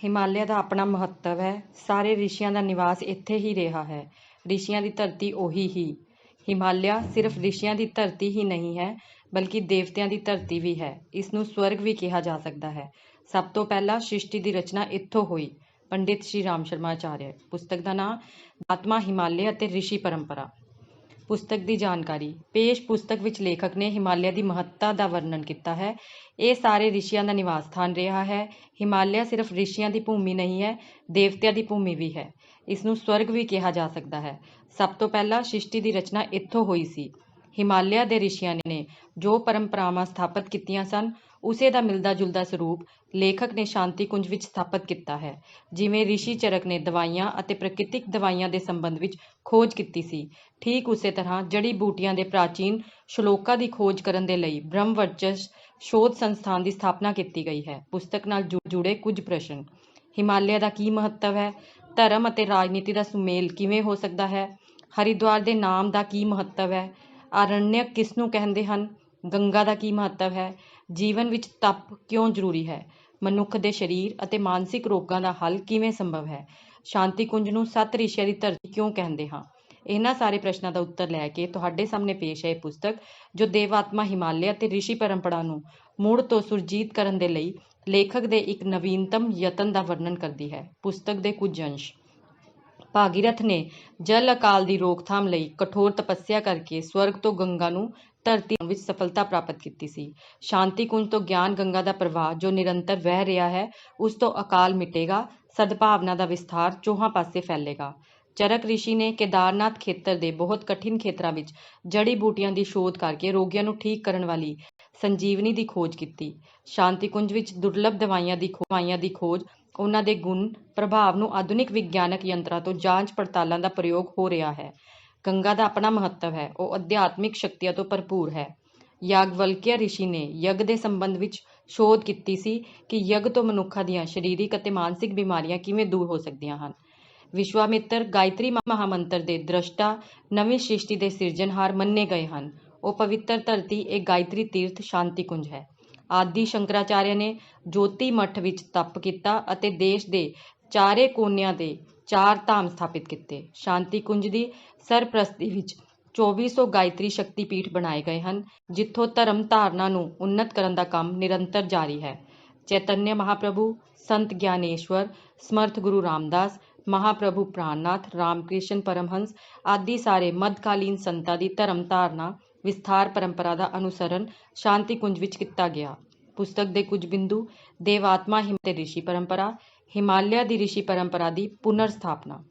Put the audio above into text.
ਹਿਮਾਲਿਆ ਦਾ ਆਪਣਾ ਮਹੱਤਵ ਹੈ। ਸਾਰੇ ਰਿਸ਼ੀਆਂ ਦਾ ਨਿਵਾਸ ਇੱਥੇ ਹੀ ਰਿਹਾ ਹੈ। ਰਿਸ਼ੀਆਂ ਦੀ ਧਰਤੀ ਉਹੀ ਹੀ। ਹਿਮਾਲਿਆ ਸਿਰਫ ਰਿਸ਼ੀਆਂ ਦੀ ਧਰਤੀ ਹੀ ਨਹੀਂ ਹੈ, ਬਲਕਿ ਦੇਵਤਿਆਂ ਦੀ ਧਰਤੀ ਵੀ ਹੈ। ਇਸ ਨੂੰ ਸਵਰਗ ਵੀ ਕਿਹਾ ਜਾ ਸਕਦਾ ਹੈ। ਸਭ ਤੋਂ ਪਹਿਲਾਂ ਸ੍ਰਿਸ਼ਟੀ ਦੀ ਰਚਨਾ ਇੱਥੋਂ ਹੋਈ। ਪੰਡਿਤ ਸ਼੍ਰੀ ਰਾਮ ਸ਼ਰਮਾ ਆਚਾਰਿਆ। ਪੁਸਤਕ ਦਾ ਨਾਮ ਆਤਮਾ ਹਿਮਾਲਿਆ ਅਤੇ ਰਿਸ਼ੀ ਪਰੰਪਰਾ। ਪੁਸਤਕ ਦੀ ਜਾਣਕਾਰੀ ਪੇਸ਼। ਪੁਸਤਕ ਵਿੱਚ ਲੇਖਕ ਨੇ ਹਿਮਾਲਿਆ ਦੀ ਮਹੱਤਤਾ ਦਾ ਵਰਣਨ ਕੀਤਾ ਹੈ। ਇਹ ਸਾਰੇ ਰਿਸ਼ੀਆਂ ਦਾ ਨਿਵਾਸ ਸਥਾਨ ਰਿਹਾ ਹੈ। ਹਿਮਾਲਿਆ ਸਿਰਫ ਰਿਸ਼ੀਆਂ ਦੀ ਭੂਮੀ ਨਹੀਂ ਹੈ, ਦੇਵਤਿਆਂ ਦੀ ਭੂਮੀ ਵੀ ਹੈ। ਇਸ ਨੂੰ ਸਵਰਗ ਵੀ ਕਿਹਾ ਜਾ ਸਕਦਾ ਹੈ। ਸਭ ਤੋਂ ਪਹਿਲਾਂ ਸ੍ਰਿਸ਼ਟੀ ਦੀ ਰਚਨਾ ਇੱਥੋਂ ਹੋਈ ਸੀ। ਹਿਮਾਲਿਆ ਦੇ ਰਿਸ਼ੀਆਂ ਨੇ ਜੋ ਪਰੰਪਰਾਵਾਂ ਸਥਾਪਿਤ ਕੀਤੀਆਂ ਸਨ, ਉਸੇ ਦਾ ਮਿਲਦਾ ਜੁਲਦਾ ਸਰੂਪ ਲੇਖਕ ਨੇ ਸ਼ਾਂਤੀ ਕੁੰਜ ਵਿੱਚ ਸਥਾਪਿਤ ਕੀਤਾ ਹੈ। ਜਿਵੇਂ ਰਿਸ਼ੀ ਚਰਕ ਨੇ ਦਵਾਈਆਂ ਅਤੇ ਪ੍ਰਕਿਰਤਿਕ ਦਵਾਈਆਂ ਦੇ ਸੰਬੰਧ ਵਿੱਚ ਖੋਜ ਕੀਤੀ ਸੀ, ਠੀਕ ਉਸੇ ਤਰ੍ਹਾਂ ਜੜੀ ਬੂਟੀਆਂ ਦੇ ਪ੍ਰਾਚੀਨ ਸ਼ਲੋਕਾਂ ਦੀ ਖੋਜ ਕਰਨ ਦੇ ਲਈ ਬ੍ਰਹਮ ਵਰਚਸ ਸ਼ੋਧ ਸੰਸਥਾਨ ਦੀ ਸਥਾਪਨਾ ਕੀਤੀ ਗਈ ਹੈ। ਪੁਸਤਕ ਨਾਲ ਜੁੜੇ ਕੁਝ ਪ੍ਰਸ਼ਨ। ਹਿਮਾਲਿਆ ਦਾ ਕੀ ਮਹੱਤਵ ਹੈ? ਧਰਮ ਅਤੇ ਰਾਜਨੀਤੀ ਦਾ ਸੁਮੇਲ ਕਿਵੇਂ ਹੋ ਸਕਦਾ ਹੈ? ਹਰਿਦੁਆਰ ਦੇ ਨਾਮ ਦਾ ਕੀ ਮਹੱਤਵ ਹੈ? ਆਰਣ්ਯਕ ਕਿਸ ਨੂੰ ਕਹਿੰਦੇ ਹਨ? ਗੰਗਾ ਦਾ ਕੀ ਮਹੱਤਵ ਹੈ? ਜੀਵਨ ਵਿੱਚ ਤਪ ਕਿਉਂ ਜ਼ਰੂਰੀ ਹੈ? ਮਨੁੱਖ ਦੇ ਸਰੀਰ ਅਤੇ ਮਾਨਸਿਕ ਰੋਗਾਂ ਦਾ ਹੱਲ ਕਿਵੇਂ ਸੰਭਵ ਹੈ? ਸ਼ਾਂਤੀ ਕੁੰਜ ਨੂੰ 7 ਰਿਸ਼ੀਆਂ ਦੀ ਧਰਤੀ ਕਿਉਂ ਕਹਿੰਦੇ ਹਾਂ? ਇਹਨਾਂ ਸਾਰੇ ਪ੍ਰਸ਼ਨਾਂ ਦਾ ਉੱਤਰ ਲੈ ਕੇ ਤੁਹਾਡੇ ਸਾਹਮਣੇ ਪੇਸ਼ ਹੈ ਇਹ ਪੁਸਤਕ, ਜੋ ਦੇਵਾਤਮਾ ਹਿਮਾਲਿਆ ਅਤੇ ਰਿਸ਼ੀ ਪਰੰਪਰਾ ਨੂੰ ਮੁੜ ਤੋਂ ਸੁਰਜੀਤ ਕਰਨ ਦੇ ਲਈ ਲੇਖਕ ਦੇ ਇੱਕ ਨਵੀਨਤਮ ਯਤਨ ਦਾ ਵਰਣਨ ਕਰਦੀ ਹੈ। ਪੁਸਤਕ ਦੇ ਕੁਝ ਅੰਸ਼। ਭਾਗੀਰਥ ਨੇ ਜਲ ਅਕਾਲ ਦੀ ਰੋਕਥਾਮ ਲਈ ਕਠੋਰ ਤਪੱਸਿਆ ਕਰਕੇ ਸਵਰਗ ਤੋਂ ਗੰਗਾ ਨੂੰ ਧਰਤੀ ਵਿੱਚ ਸਫਲਤਾ ਪ੍ਰਾਪਤ ਕੀਤੀ ਸੀ। ਸ਼ਾਂਤੀ ਕੁੰਜ ਤੋਂ ਗਿਆਨ ਗੰਗਾ ਦਾ ਪ੍ਰਵਾਹ ਜੋ ਨਿਰੰਤਰ ਵਹਿ ਰਿਹਾ ਹੈ, ਉਸ ਤੋਂ ਅਕਾਲ ਮਿਟੇਗਾ, ਸਦਭਾਵਨਾ ਦਾ ਵਿਸਥਾਰ ਚੌਹਾਂ ਪਾਸੇ ਫੈਲੇਗਾ। ਚਰਕ ਰਿਸ਼ੀ ਨੇ ਕੇਦਾਰਨਾਥ ਖੇਤਰ ਦੇ ਬਹੁਤ ਕਠਿਨ ਖੇਤਰਾਂ ਵਿੱਚ ਜੜੀ ਬੂਟੀਆਂ ਦੀ ਸ਼ੋਧ ਕਰਕੇ ਰੋਗੀਆਂ ਨੂੰ ਠੀਕ ਕਰਨ ਵਾਲੀ ਸੰਜੀਵਨੀ ਦੀ ਖੋਜ ਕੀਤੀ। ਸ਼ਾਂਤੀ ਕੁੰਜ ਵਿੱਚ ਦੁਰਲਭ ਦਵਾਈਆਂ ਦੀ ਖੋਜ, ਉਹਨਾਂ ਦੇ ਗੁਣ ਪ੍ਰਭਾਵ ਨੂੰ ਆਧੁਨਿਕ ਵਿਗਿਆਨਕ ਯੰਤਰਾਂ ਤੋਂ ਜਾਂਚ ਪੜਤਾਲਾਂ ਦਾ ਪ੍ਰਯੋਗ ਹੋ ਰਿਹਾ ਹੈ। ਗੰਗਾ ਦਾ ਆਪਣਾ ਮਹੱਤਵ ਹੈ। ਉਹ ਅਧਿਆਤਮਿਕ ਸ਼ਕਤੀਆਂ ਤੋਂ ਭਰਪੂਰ ਹੈ। ਯਾਗਵਲਕਿਆ ਰਿਸ਼ੀ ਨੇ ਯੱਗ ਦੇ ਸੰਬੰਧ ਵਿੱਚ ਸ਼ੋਧ ਕੀਤੀ ਸੀ ਕਿ ਯੱਗ ਤੋਂ ਮਨੁੱਖਾਂ ਦੀਆਂ ਸਰੀਰਕ ਅਤੇ ਮਾਨਸਿਕ ਬਿਮਾਰੀਆਂ ਕਿਵੇਂ ਦੂਰ ਹੋ ਸਕਦੀਆਂ ਹਨ। ਵਿਸ਼ਵਾਮਿੱਤਰ ਗਾਇਤਰੀ ਮਹਾਮੰਤਰ ਦੇ ਦ੍ਰਸ਼ਟਾ, ਨਵੀਂ ਸ੍ਰਿਸ਼ਟੀ ਦੇ ਸਿਰਜਣਹਾਰ ਮੰਨੇ ਗਏ ਹਨ। ਉਹ ਪਵਿੱਤਰ ਧਰਤੀ ਇਹ ਗਾਇਤਰੀ ਤੀਰਥ ਸ਼ਾਂਤੀ ਕੁੰਜ ਹੈ। ਆਦਿ ਸ਼ੰਕਰਾਚਾਰਿਆ ਨੇ ਜੋਤੀ ਮੱਠ ਵਿੱਚ ਤਪ ਕੀਤਾ ਅਤੇ ਦੇਸ਼ ਦੇ ਚਾਰੇ ਕੋਨਿਆਂ ਦੇ 4 ਧਾਮ ਸਥਾਪਿਤ ਕੀਤੇ। ਸ਼ਾਂਤੀ ਕੁੰਜ ਦੀ ਸਰਪ੍ਰਸਤੀ ਵਿੱਚ 2400 ਗਾਇਤਰੀ ਸ਼ਕਤੀ ਪੀਠ ਬਣਾਏ ਗਏ ਹਨ, ਜਿੱਥੋਂ ਧਰਮ ਧਾਰਨਾ ਨੂੰ ਉੱਨਤ ਕਰਨ ਦਾ ਕੰਮ ਨਿਰੰਤਰ ਜਾਰੀ ਹੈ। ਚੈਤਨਯ ਮਹਾਪ੍ਰਭੂ, ਸੰਤ ਗਿਆਨੇਸ਼ਵਰ, ਸਮਰਥ ਗੁਰੂ ਰਾਮਦਾਸ, ਮਹਾਪ੍ਰਭੂ ਪ੍ਰਾਣਨਾਥ, ਰਾਮਕ੍ਰਿਸ਼ਨ ਪਰਮਹੰਸ ਆਦਿ ਸਾਰੇ ਮੱਧਕਾਲੀਨ ਸੰਤਾਂ ਦੀ ਧਰਮ ਧਾਰਨਾ ਵਿਸਥਾਰ ਪਰੰਪਰਾ ਦਾ ਅਨੁਸਰਨ ਸ਼ਾਂਤੀ ਕੁੰਜ ਵਿੱਚ ਕੀਤਾ ਗਿਆ। ਪੁਸਤਕ ਦੇ ਕੁਝ ਬਿੰਦੂ। ਦੇਵਾਤਮਾ ਤੇ ਰਿਸ਼ੀ ਪਰੰਪਰਾ। ਹਿਮਾਲਿਆ ਦੀ ਰਿਸ਼ੀ ਪਰੰਪਰਾ ਦੀ ਪੁਨਰ ਸਥਾਪਨਾ।